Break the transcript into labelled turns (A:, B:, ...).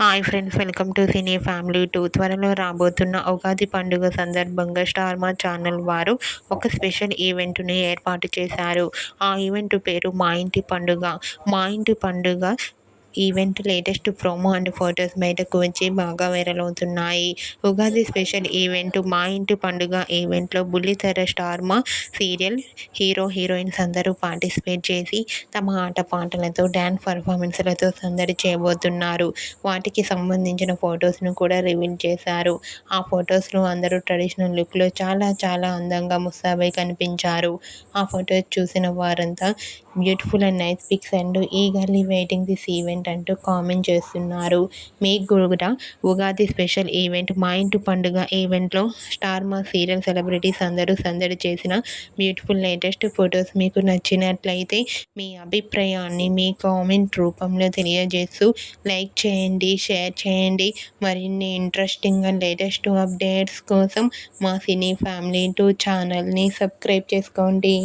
A: Hi friends, welcome to cine family 2. త్వరలో రాబోతున్న ఉగాది పండుగ సందర్భంగా స్టార్ మా ఛానల్ వారు ఒక స్పెషల్ ఈవెంట్ని ఏర్పాటు చేశారు. ఆ ఈవెంట్ పేరు మా ఇంటి పండుగ. మా ఇంటి పండుగ event latest promo and photos బయటకు వచ్చి బాగా వైరల్ అవుతున్నాయి. ఉగాది స్పెషల్ ఈవెంట్ మా ఇంటి పండుగ ఈవెంట్లో బుల్లితెర స్టార్ మా సీరియల్ హీరో హీరోయిన్స్ అందరూ పార్టిసిపేట్ చేసి తమ ఆటపాటలతో డ్యాన్స్ పర్ఫార్మెన్స్లతో సందడి చేయబోతున్నారు. వాటికి సంబంధించిన ఫొటోస్ను కూడా రివీల్ చేశారు. ఆ ఫొటోస్లో అందరూ ట్రెడిషనల్ లుక్లో చాలా చాలా అందంగా ముస్తాబై కనిపించారు. ఆ ఫొటోస్ చూసిన వారంతా beautiful and nice pics and eagerly waiting this event అంటూ కామెంట్ చేస్తున్నారు. మీకు కూడా ఉగాది స్పెషల్ ఈవెంట్ మా ఇంటి పండుగ ఈవెంట్లో స్టార్ మా సీరియల్ సెలబ్రిటీస్ అందరూ సందడి చేసిన బ్యూటిఫుల్ లేటెస్ట్ ఫొటోస్ మీకు నచ్చినట్లయితే మీ అభిప్రాయాన్ని మీ కామెంట్ రూపంలో తెలియజేస్తూ లైక్ చేయండి, షేర్ చేయండి. మరిన్ని ఇంట్రెస్టింగ్ అండ్ లేటెస్ట్ అప్డేట్స్ కోసం మా సినీ ఫ్యామిలీ 2 ఛానల్ని సబ్స్క్రైబ్ చేసుకోండి.